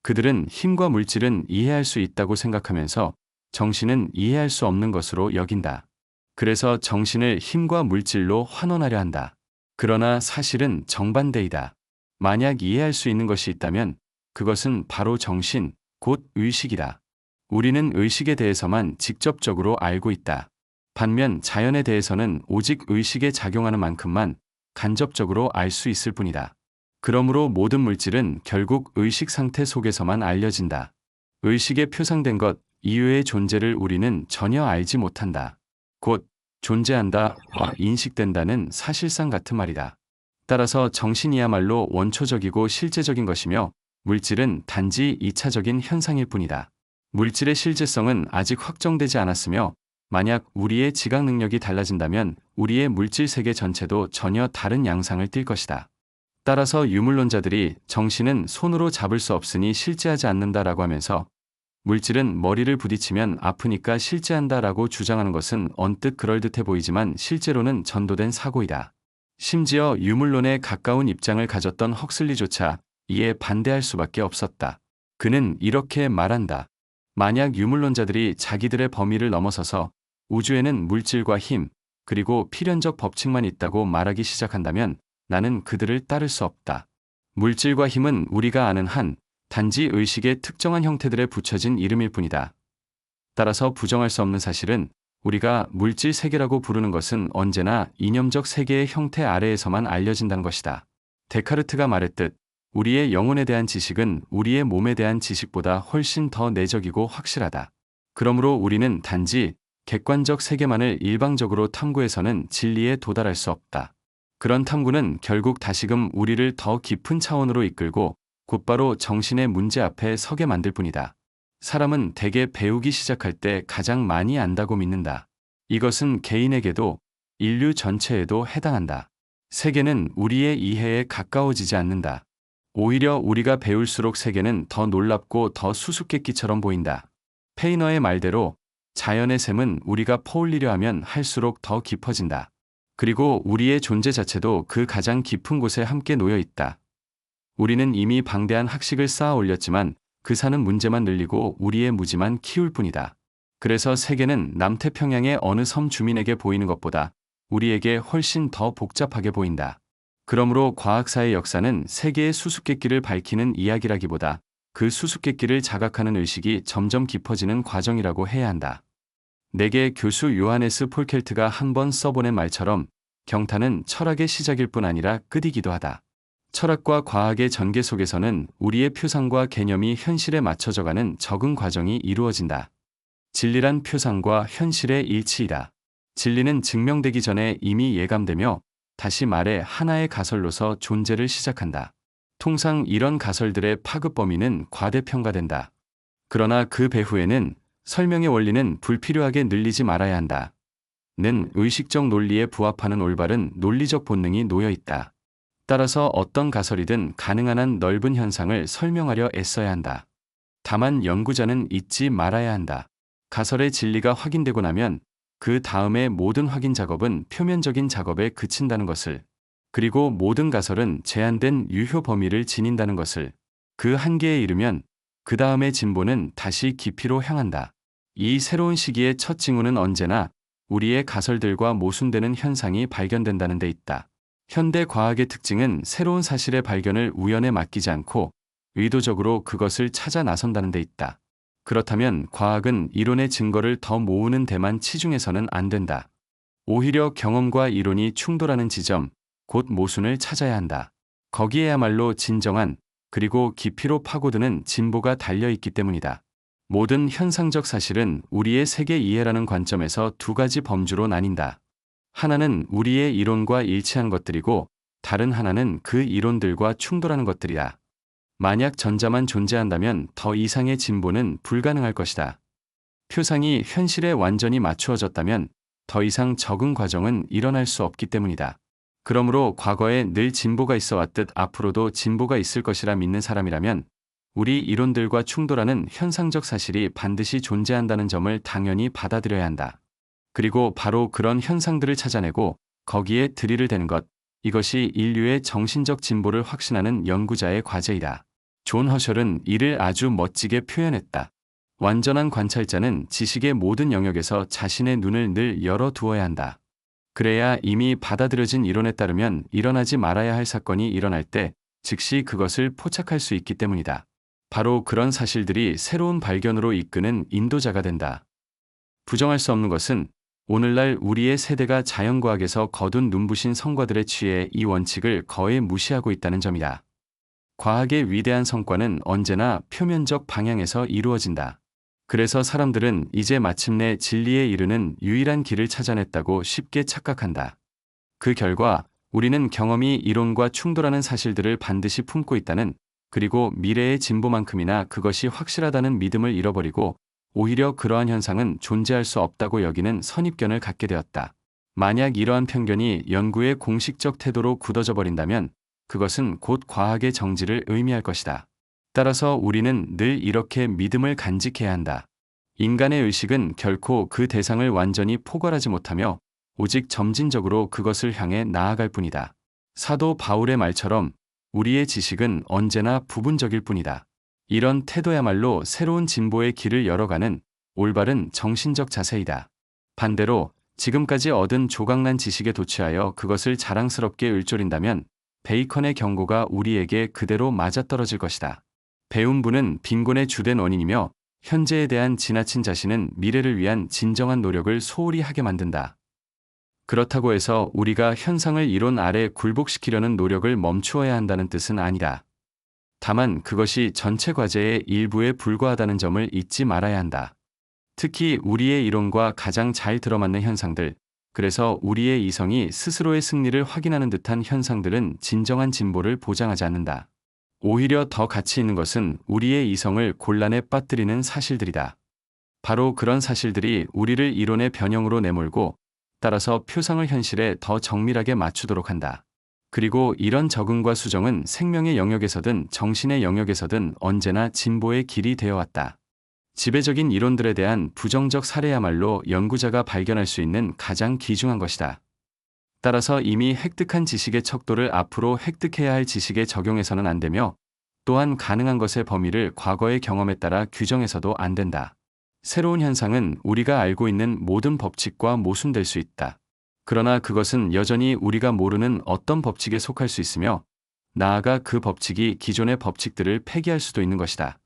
Speaker 1: 그들은 힘과 물질은 이해할 수 있다고 생각하면서 정신은 이해할 수 없는 것으로 여긴다. 그래서 정신을 힘과 물질로 환원하려 한다. 그러나 사실은 정반대이다. 만약 이해할 수 있는 것이 있다면 그것은 바로 정신, 곧 의식이다. 우리는 의식에 대해서만 직접적으로 알고 있다. 반면 자연에 대해서는 오직 의식에 작용하는 만큼만 간접적으로 알 수 있을 뿐이다. 그러므로 모든 물질은 결국 의식 상태 속에서만 알려진다. 의식에 표상된 것 이외의 존재를 우리는 전혀 알지 못한다. 곧 존재한다와 인식된다는 사실상 같은 말이다. 따라서 정신이야말로 원초적이고 실제적인 것이며 물질은 단지 2차적인 현상일 뿐이다. 물질의 실제성은 아직 확정되지 않았으며 만약 우리의 지각 능력이 달라진다면 우리의 물질 세계 전체도 전혀 다른 양상을 띨 것이다. 따라서 유물론자들이 정신은 손으로 잡을 수 없으니 실제하지 않는다라고 하면서 물질은 머리를 부딪히면 아프니까 실제한다라고 주장하는 것은 언뜻 그럴듯해 보이지만 실제로는 전도된 사고이다. 심지어 유물론에 가까운 입장을 가졌던 헉슬리조차 이에 반대할 수밖에 없었다. 그는 이렇게 말한다. 만약 유물론자들이 자기들의 범위를 넘어서서 우주에는 물질과 힘, 그리고 필연적 법칙만 있다고 말하기 시작한다면 나는 그들을 따를 수 없다. 물질과 힘은 우리가 아는 한 단지 의식의 특정한 형태들에 붙여진 이름일 뿐이다. 따라서 부정할 수 없는 사실은 우리가 물질 세계라고 부르는 것은 언제나 이념적 세계의 형태 아래에서만 알려진다는 것이다. 데카르트가 말했듯 우리의 영혼에 대한 지식은 우리의 몸에 대한 지식보다 훨씬 더 내적이고 확실하다. 그러므로 우리는 단지 객관적 세계만을 일방적으로 탐구해서는 진리에 도달할 수 없다. 그런 탐구는 결국 다시금 우리를 더 깊은 차원으로 이끌고 곧바로 정신의 문제 앞에 서게 만들 뿐이다. 사람은 대개 배우기 시작할 때 가장 많이 안다고 믿는다. 이것은 개인에게도 인류 전체에도 해당한다. 세계는 우리의 이해에 가까워지지 않는다. 오히려 우리가 배울수록 세계는 더 놀랍고 더 수수께끼처럼 보인다. 페이너의 말대로 자연의 셈은 우리가 퍼올리려 하면 할수록 더 깊어진다. 그리고 우리의 존재 자체도 그 가장 깊은 곳에 함께 놓여 있다. 우리는 이미 방대한 학식을 쌓아 올렸지만 그 사는 문제만 늘리고 우리의 무지만 키울 뿐이다. 그래서 세계는 남태평양의 어느 섬 주민에게 보이는 것보다 우리에게 훨씬 더 복잡하게 보인다. 그러므로 과학사의 역사는 세계의 수수께끼를 밝히는 이야기라기보다 그 수수께끼를 자각하는 의식이 점점 깊어지는 과정이라고 해야 한다. 내게 교수 요하네스 폴켈트가 한 번 써보낸 말처럼 경탄은 철학의 시작일 뿐 아니라 끝이기도 하다. 철학과 과학의 전개 속에서는 우리의 표상과 개념이 현실에 맞춰져가는 적응 과정이 이루어진다. 진리란 표상과 현실의 일치이다. 진리는 증명되기 전에 이미 예감되며 다시 말해 하나의 가설로서 존재를 시작한다. 통상 이런 가설들의 파급 범위는 과대평가된다. 그러나 그 배후에는 설명의 원리는 불필요하게 늘리지 말아야 한다. 는 의식적 논리에 부합하는 올바른 논리적 본능이 놓여 있다. 따라서 어떤 가설이든 가능한 한 넓은 현상을 설명하려 애써야 한다. 다만 연구자는 잊지 말아야 한다. 가설의 진리가 확인되고 나면 그 다음의 모든 확인 작업은 표면적인 작업에 그친다는 것을, 그리고 모든 가설은 제한된 유효 범위를 지닌다는 것을, 그 한계에 이르면 그 다음의 진보는 다시 깊이로 향한다. 이 새로운 시기의 첫 징후는 언제나 우리의 가설들과 모순되는 현상이 발견된다는 데 있다. 현대 과학의 특징은 새로운 사실의 발견을 우연에 맡기지 않고 의도적으로 그것을 찾아 나선다는 데 있다. 그렇다면 과학은 이론의 증거를 더 모으는 데만 치중해서는 안 된다. 오히려 경험과 이론이 충돌하는 지점, 곧 모순을 찾아야 한다. 거기에야말로 진정한, 그리고 깊이로 파고드는 진보가 달려있기 때문이다. 모든 현상적 사실은 우리의 세계 이해라는 관점에서 두 가지 범주로 나뉜다. 하나는 우리의 이론과 일치한 것들이고 다른 하나는 그 이론들과 충돌하는 것들이다. 만약 전자만 존재한다면 더 이상의 진보는 불가능할 것이다. 표상이 현실에 완전히 맞추어졌다면 더 이상 적응 과정은 일어날 수 없기 때문이다. 그러므로 과거에 늘 진보가 있어 왔듯 앞으로도 진보가 있을 것이라 믿는 사람이라면 우리 이론들과 충돌하는 현상적 사실이 반드시 존재한다는 점을 당연히 받아들여야 한다. 그리고 바로 그런 현상들을 찾아내고 거기에 들이를 대는 것, 이것이 인류의 정신적 진보를 확신하는 연구자의 과제이다. 존 허셜은 이를 아주 멋지게 표현했다. 완전한 관찰자는 지식의 모든 영역에서 자신의 눈을 늘 열어두어야 한다. 그래야 이미 받아들여진 이론에 따르면 일어나지 말아야 할 사건이 일어날 때 즉시 그것을 포착할 수 있기 때문이다. 바로 그런 사실들이 새로운 발견으로 이끄는 인도자가 된다. 부정할 수 없는 것은 오늘날 우리의 세대가 자연과학에서 거둔 눈부신 성과들에 취해 이 원칙을 거의 무시하고 있다는 점이다. 과학의 위대한 성과는 언제나 표면적 방향에서 이루어진다. 그래서 사람들은 이제 마침내 진리에 이르는 유일한 길을 찾아냈다고 쉽게 착각한다. 그 결과 우리는 경험이 이론과 충돌하는 사실들을 반드시 품고 있다는, 그리고 미래의 진보만큼이나 그것이 확실하다는 믿음을 잃어버리고 오히려 그러한 현상은 존재할 수 없다고 여기는 선입견을 갖게 되었다. 만약 이러한 편견이 연구의 공식적 태도로 굳어져 버린다면 그것은 곧 과학의 정지를 의미할 것이다. 따라서 우리는 늘 이렇게 믿음을 간직해야 한다. 인간의 의식은 결코 그 대상을 완전히 포괄하지 못하며 오직 점진적으로 그것을 향해 나아갈 뿐이다. 사도 바울의 말처럼 우리의 지식은 언제나 부분적일 뿐이다. 이런 태도야말로 새로운 진보의 길을 열어가는 올바른 정신적 자세이다. 반대로 지금까지 얻은 조각난 지식에 도취하여 그것을 자랑스럽게 읊조린다면 베이컨의 경고가 우리에게 그대로 맞아떨어질 것이다. 배운 부는 빈곤의 주된 원인이며 현재에 대한 지나친 자신은 미래를 위한 진정한 노력을 소홀히 하게 만든다. 그렇다고 해서 우리가 현상을 이론 아래 굴복시키려는 노력을 멈추어야 한다는 뜻은 아니다. 다만 그것이 전체 과제의 일부에 불과하다는 점을 잊지 말아야 한다. 특히 우리의 이론과 가장 잘 들어맞는 현상들, 그래서 우리의 이성이 스스로의 승리를 확인하는 듯한 현상들은 진정한 진보를 보장하지 않는다. 오히려 더 가치 있는 것은 우리의 이성을 곤란에 빠뜨리는 사실들이다. 바로 그런 사실들이 우리를 이론의 변형으로 내몰고 따라서 표상을 현실에 더 정밀하게 맞추도록 한다. 그리고 이런 적응과 수정은 생명의 영역에서든 정신의 영역에서든 언제나 진보의 길이 되어 왔다. 지배적인 이론들에 대한 부정적 사례야말로 연구자가 발견할 수 있는 가장 귀중한 것이다. 따라서 이미 획득한 지식의 척도를 앞으로 획득해야 할 지식에 적용해서는 안 되며 또한 가능한 것의 범위를 과거의 경험에 따라 규정해서도 안 된다. 새로운 현상은 우리가 알고 있는 모든 법칙과 모순될 수 있다. 그러나 그것은 여전히 우리가 모르는 어떤 법칙에 속할 수 있으며 나아가 그 법칙이 기존의 법칙들을 폐기할 수도 있는 것이다.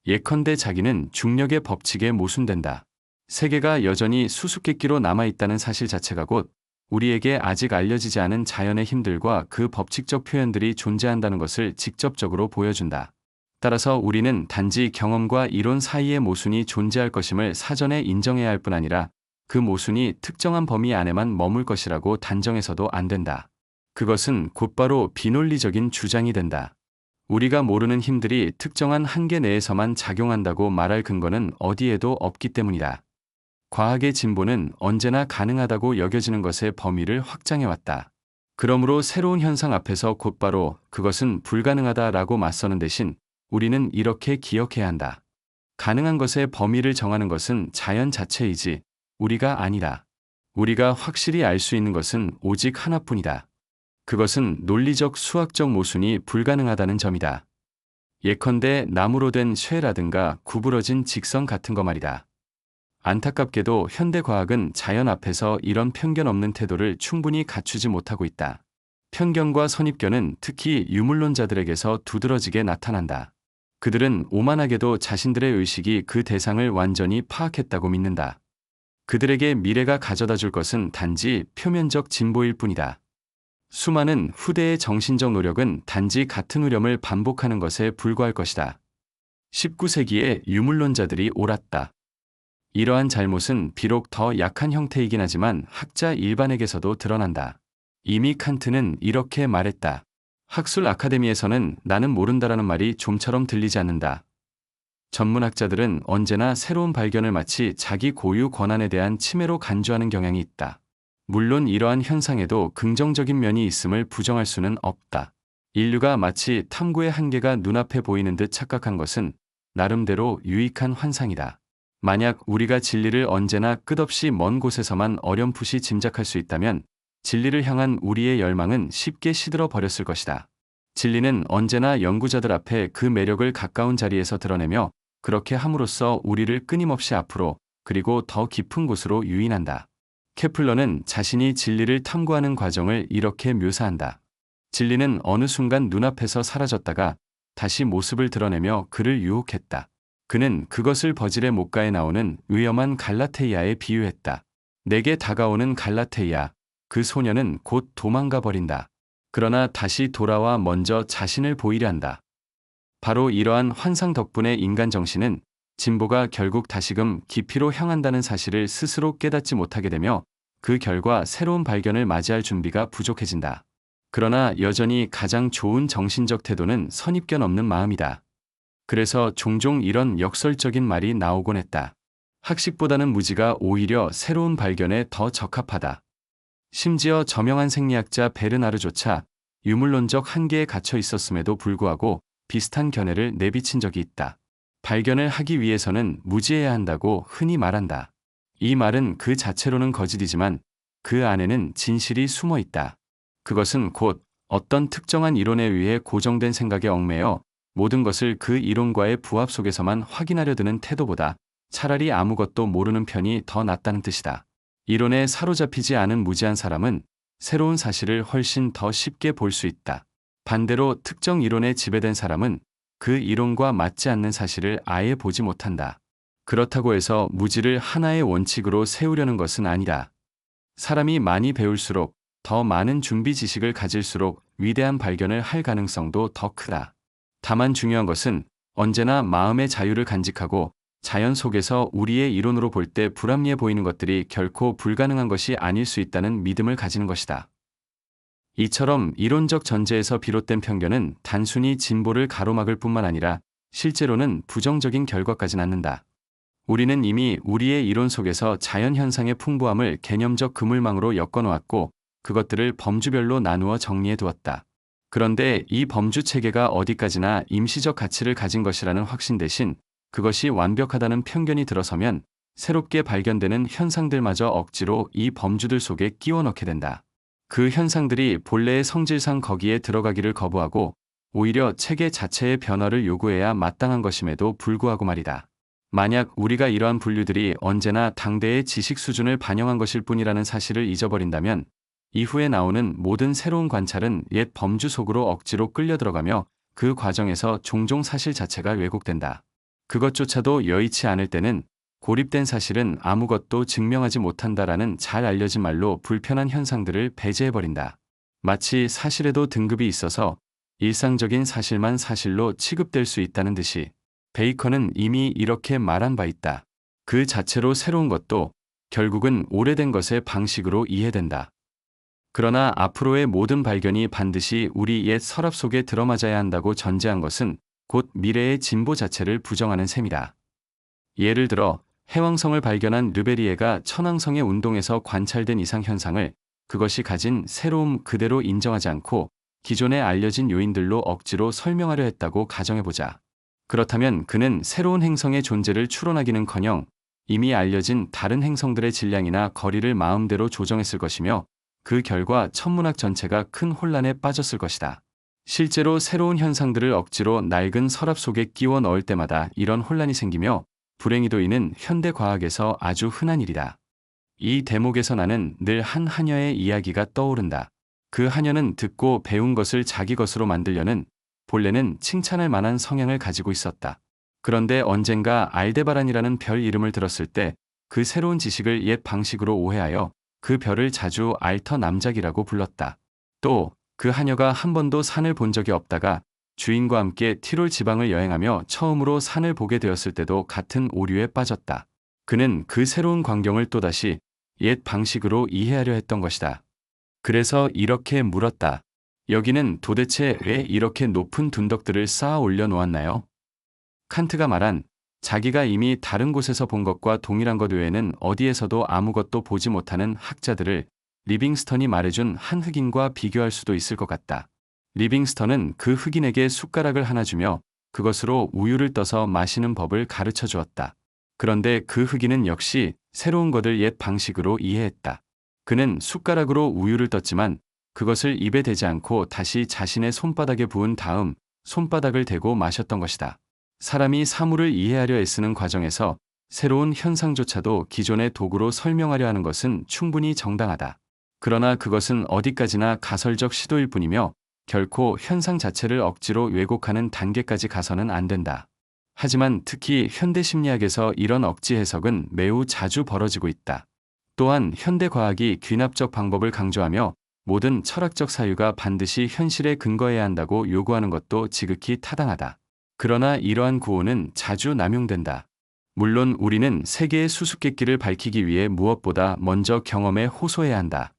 Speaker 1: 예컨대 자기는 중력의 법칙에 모순된다. 세계가 여전히 수수께끼로 남아있다는 사실 자체가 곧 우리에게 아직 알려지지 않은 자연의 힘들과 그 법칙적 표현들이 존재한다는 것을 직접적으로 보여준다. 따라서 우리는 단지 경험과 이론 사이의 모순이 존재할 것임을 사전에 인정해야 할 뿐 아니라 그 모순이 특정한 범위 안에만 머물 것이라고 단정해서도 안 된다. 그것은 곧바로 비논리적인 주장이 된다. 우리가 모르는 힘들이 특정한 한계 내에서만 작용한다고 말할 근거는 어디에도 없기 때문이다. 과학의 진보는 언제나 가능하다고 여겨지는 것의 범위를 확장해왔다. 그러므로 새로운 현상 앞에서 곧바로 그것은 불가능하다라고 맞서는 대신 우리는 이렇게 기억해야 한다. 가능한 것의 범위를 정하는 것은 자연 자체이지 우리가 아니다. 우리가 확실히 알 수 있는 것은 오직 하나뿐이다. 그것은 논리적 수학적 모순이 불가능하다는 점이다. 예컨대 나무로 된 쇠라든가 구부러진 직선 같은 거 말이다. 안타깝게도 현대 과학은 자연 앞에서 이런 편견 없는 태도를 충분히 갖추지 못하고 있다. 편견과 선입견은 특히 유물론자들에게서 두드러지게 나타난다. 그들은 오만하게도 자신들의 의식이 그 대상을 완전히 파악했다고 믿는다. 그들에게 미래가 가져다 줄 것은 단지 표면적 진보일 뿐이다. 수많은 후대의 정신적 노력은 단지 같은 흐름을 반복하는 것에 불과할 것이다. 19세기의 유물론자들이 옳았다. 이러한 잘못은 비록 더 약한 형태이긴 하지만 학자 일반에게서도 드러난다. 이미 칸트는 이렇게 말했다. 학술 아카데미에서는 나는 모른다라는 말이 좀처럼 들리지 않는다. 전문학자들은 언제나 새로운 발견을 마치 자기 고유 권한에 대한 침해로 간주하는 경향이 있다. 물론 이러한 현상에도 긍정적인 면이 있음을 부정할 수는 없다. 인류가 마치 탐구의 한계가 눈앞에 보이는 듯 착각한 것은 나름대로 유익한 환상이다. 만약 우리가 진리를 언제나 끝없이 먼 곳에서만 어렴풋이 짐작할 수 있다면 진리를 향한 우리의 열망은 쉽게 시들어 버렸을 것이다. 진리는 언제나 연구자들 앞에 그 매력을 가까운 자리에서 드러내며 그렇게 함으로써 우리를 끊임없이 앞으로 그리고 더 깊은 곳으로 유인한다. 케플러는 자신이 진리를 탐구하는 과정을 이렇게 묘사한다. 진리는 어느 순간 눈앞에서 사라졌다가 다시 모습을 드러내며 그를 유혹했다. 그는 그것을 버질의 목가에 나오는 위험한 갈라테이아에 비유했다. 내게 다가오는 갈라테이아, 그 소녀는 곧 도망가 버린다. 그러나 다시 돌아와 먼저 자신을 보이려 한다. 바로 이러한 환상 덕분에 인간 정신은 진보가 결국 다시금 깊이로 향한다는 사실을 스스로 깨닫지 못하게 되며 그 결과 새로운 발견을 맞이할 준비가 부족해진다. 그러나 여전히 가장 좋은 정신적 태도는 선입견 없는 마음이다. 그래서 종종 이런 역설적인 말이 나오곤 했다. 학식보다는 무지가 오히려 새로운 발견에 더 적합하다. 심지어 저명한 생리학자 베르나르조차 유물론적 한계에 갇혀 있었음에도 불구하고 비슷한 견해를 내비친 적이 있다. 발견을 하기 위해서는 무지해야 한다고 흔히 말한다. 이 말은 그 자체로는 거짓이지만 그 안에는 진실이 숨어 있다. 그것은 곧 어떤 특정한 이론에 의해 고정된 생각에 얽매여 모든 것을 그 이론과의 부합 속에서만 확인하려 드는 태도보다 차라리 아무것도 모르는 편이 더 낫다는 뜻이다. 이론에 사로잡히지 않은 무지한 사람은 새로운 사실을 훨씬 더 쉽게 볼 수 있다. 반대로 특정 이론에 지배된 사람은 그 이론과 맞지 않는 사실을 아예 보지 못한다. 그렇다고 해서 무지를 하나의 원칙으로 세우려는 것은 아니다. 사람이 많이 배울수록, 더 많은 준비 지식을 가질수록 위대한 발견을 할 가능성도 더 크다. 다만 중요한 것은 언제나 마음의 자유를 간직하고 자연 속에서 우리의 이론으로 볼 때 불합리해 보이는 것들이 결코 불가능한 것이 아닐 수 있다는 믿음을 가지는 것이다. 이처럼 이론적 전제에서 비롯된 편견은 단순히 진보를 가로막을 뿐만 아니라 실제로는 부정적인 결과까지 낳는다. 우리는 이미 우리의 이론 속에서 자연 현상의 풍부함을 개념적 그물망으로 엮어놓았고 그것들을 범주별로 나누어 정리해 두었다. 그런데 이 범주 체계가 어디까지나 임시적 가치를 가진 것이라는 확신 대신 그것이 완벽하다는 편견이 들어서면 새롭게 발견되는 현상들마저 억지로 이 범주들 속에 끼워 넣게 된다. 그 현상들이 본래의 성질상 거기에 들어가기를 거부하고 오히려 체계 자체의 변화를 요구해야 마땅한 것임에도 불구하고 말이다. 만약 우리가 이러한 분류들이 언제나 당대의 지식 수준을 반영한 것일 뿐이라는 사실을 잊어버린다면 이후에 나오는 모든 새로운 관찰은 옛 범주 속으로 억지로 끌려 들어가며 그 과정에서 종종 사실 자체가 왜곡된다. 그것조차도 여의치 않을 때는 고립된 사실은 아무것도 증명하지 못한다라는 잘 알려진 말로 불편한 현상들을 배제해버린다. 마치 사실에도 등급이 있어서 일상적인 사실만 사실로 취급될 수 있다는 듯이 베이컨은 이미 이렇게 말한 바 있다. 그 자체로 새로운 것도 결국은 오래된 것의 방식으로 이해된다. 그러나 앞으로의 모든 발견이 반드시 우리 옛 서랍 속에 들어맞아야 한다고 전제한 것은 곧 미래의 진보 자체를 부정하는 셈이다. 예를 들어 해왕성을 발견한 르베리에가 천왕성의 운동에서 관찰된 이상 현상을 그것이 가진 새로움 그대로 인정하지 않고 기존에 알려진 요인들로 억지로 설명하려 했다고 가정해보자. 그렇다면 그는 새로운 행성의 존재를 추론하기는커녕 이미 알려진 다른 행성들의 질량이나 거리를 마음대로 조정했을 것이며 그 결과 천문학 전체가 큰 혼란에 빠졌을 것이다. 실제로 새로운 현상들을 억지로 낡은 서랍 속에 끼워 넣을 때마다 이런 혼란이 생기며 불행히도 이는 현대 과학에서 아주 흔한 일이다. 이 대목에서 나는 늘 한 하녀의 이야기가 떠오른다. 그 하녀는 듣고 배운 것을 자기 것으로 만들려는 본래는 칭찬할 만한 성향을 가지고 있었다. 그런데 언젠가 알데바란이라는 별 이름을 들었을 때 그 새로운 지식을 옛 방식으로 오해하여 그 별을 자주 알터 남작이라고 불렀다. 또 그 하녀가 한 번도 산을 본 적이 없다가 주인과 함께 티롤 지방을 여행하며 처음으로 산을 보게 되었을 때도 같은 오류에 빠졌다. 그는 그 새로운 광경을 또다시 옛 방식으로 이해하려 했던 것이다. 그래서 이렇게 물었다. 여기는 도대체 왜 이렇게 높은 둔덕들을 쌓아 올려 놓았나요? 칸트가 말한 자기가 이미 다른 곳에서 본 것과 동일한 것 외에는 어디에서도 아무것도 보지 못하는 학자들을 리빙스턴이 말해준 한 흑인과 비교할 수도 있을 것 같다. 리빙스턴은 그 흑인에게 숟가락을 하나 주며 그것으로 우유를 떠서 마시는 법을 가르쳐 주었다. 그런데 그 흑인은 역시 새로운 것을 옛 방식으로 이해했다. 그는 숟가락으로 우유를 떴지만 그것을 입에 대지 않고 다시 자신의 손바닥에 부은 다음 손바닥을 대고 마셨던 것이다. 사람이 사물을 이해하려 애쓰는 과정에서 새로운 현상조차도 기존의 도구로 설명하려 하는 것은 충분히 정당하다. 그러나 그것은 어디까지나 가설적 시도일 뿐이며 결코 현상 자체를 억지로 왜곡하는 단계까지 가서는 안 된다. 하지만 특히 현대 심리학에서 이런 억지 해석은 매우 자주 벌어지고 있다. 또한 현대 과학이 귀납적 방법을 강조하며 모든 철학적 사유가 반드시 현실에 근거해야 한다고 요구하는 것도 지극히 타당하다. 그러나 이러한 구호는 자주 남용된다. 물론 우리는 세계의 수수께끼를 밝히기 위해 무엇보다 먼저 경험에 호소해야 한다.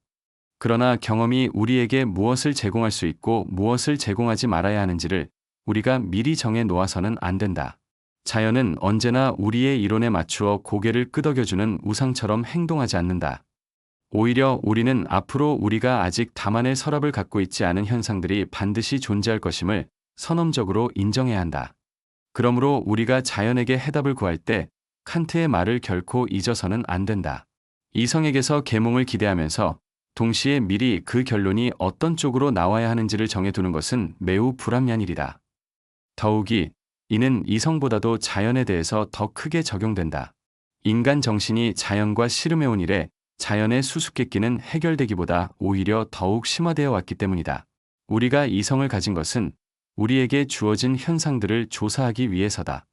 Speaker 1: 그러나 경험이 우리에게 무엇을 제공할 수 있고 무엇을 제공하지 말아야 하는지를 우리가 미리 정해 놓아서는 안 된다. 자연은 언제나 우리의 이론에 맞추어 고개를 끄덕여주는 우상처럼 행동하지 않는다. 오히려 우리는 앞으로 우리가 아직 담아낼 서랍을 갖고 있지 않은 현상들이 반드시 존재할 것임을 선언적으로 인정해야 한다. 그러므로 우리가 자연에게 해답을 구할 때 칸트의 말을 결코 잊어서는 안 된다. 이성에게서 계몽을 기대하면서 동시에 미리 그 결론이 어떤 쪽으로 나와야 하는지를 정해두는 것은 매우 불합리한 일이다. 더욱이 이는 이성보다도 자연에 대해서 더 크게 적용된다. 인간 정신이 자연과 씨름해온 이래 자연의 수수께끼는 해결되기보다 오히려 더욱 심화되어 왔기 때문이다. 우리가 이성을 가진 것은 우리에게 주어진 현상들을 조사하기 위해서다.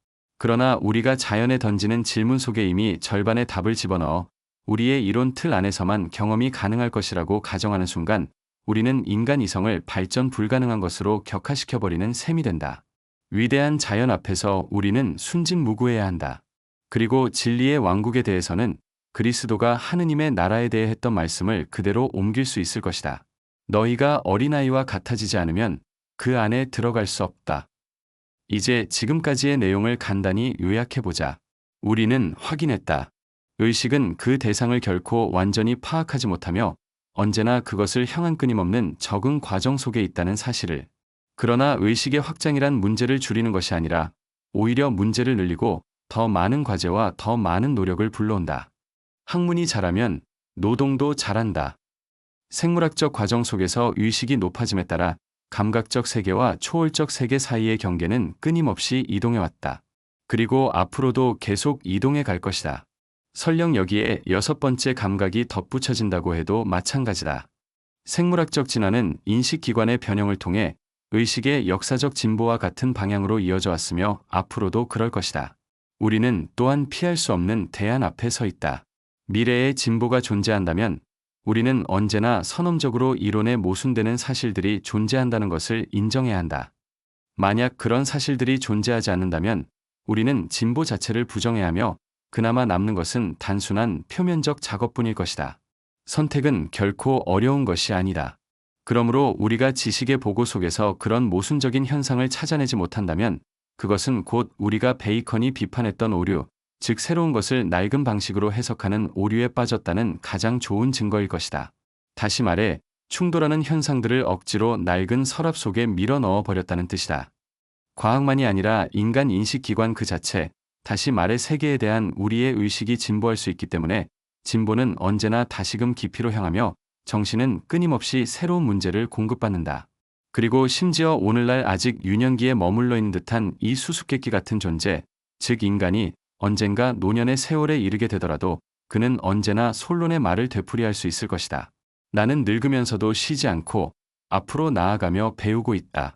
Speaker 1: 그러나 우리가 자연에 던지는 질문 속에 이미 절반의 답을 집어넣어 우리의 이론 틀 안에서만 경험이 가능할 것이라고 가정하는 순간 우리는 인간 이성을 발전 불가능한 것으로 격화시켜버리는 셈이 된다. 위대한 자연 앞에서 우리는 순진무구해야 한다. 그리고 진리의 왕국에 대해서는 그리스도가 하느님의 나라에 대해 했던 말씀을 그대로 옮길 수 있을 것이다. 너희가 어린아이와 같아지지 않으면 그 안에 들어갈 수 없다. 이제 지금까지의 내용을 간단히 요약해보자. 우리는 확인했다. 의식은 그 대상을 결코 완전히 파악하지 못하며 언제나 그것을 향한 끊임없는 적응 과정 속에 있다는 사실을. 그러나 의식의 확장이란 문제를 줄이는 것이 아니라 오히려 문제를 늘리고 더 많은 과제와 더 많은 노력을 불러온다. 학문이 잘하면 노동도 잘한다. 생물학적 과정 속에서 의식이 높아짐에 따라 감각적 세계와 초월적 세계 사이의 경계는 끊임없이 이동해왔다. 그리고 앞으로도 계속 이동해 갈 것이다. 설령 여기에 여섯 번째 감각이 덧붙여진다고 해도 마찬가지다. 생물학적 진화는 인식기관의 변형을 통해 의식의 역사적 진보와 같은 방향으로 이어져 왔으며 앞으로도 그럴 것이다. 우리는 또한 피할 수 없는 대안 앞에 서 있다. 미래의 진보가 존재한다면 우리는 언제나 선언적으로 이론에 모순되는 사실들이 존재한다는 것을 인정해야 한다. 만약 그런 사실들이 존재하지 않는다면 우리는 진보 자체를 부정해야 하며 그나마 남는 것은 단순한 표면적 작업뿐일 것이다. 선택은 결코 어려운 것이 아니다. 그러므로 우리가 지식의 보고 속에서 그런 모순적인 현상을 찾아내지 못한다면 그것은 곧 우리가 베이컨이 비판했던 오류, 즉 새로운 것을 낡은 방식으로 해석하는 오류에 빠졌다는 가장 좋은 증거일 것이다. 다시 말해 충돌하는 현상들을 억지로 낡은 서랍 속에 밀어 넣어 버렸다는 뜻이다. 과학만이 아니라 인간 인식기관 그 자체, 다시 말해 세계에 대한 우리의 의식이 진보할 수 있기 때문에 진보는 언제나 다시금 깊이로 향하며 정신은 끊임없이 새로운 문제를 공급받는다. 그리고 심지어 오늘날 아직 유년기에 머물러 있는 듯한 이 수수께끼 같은 존재, 즉 인간이 언젠가 노년의 세월에 이르게 되더라도 그는 언제나 솔론의 말을 되풀이할 수 있을 것이다. 나는 늙으면서도 쉬지 않고 앞으로 나아가며 배우고 있다.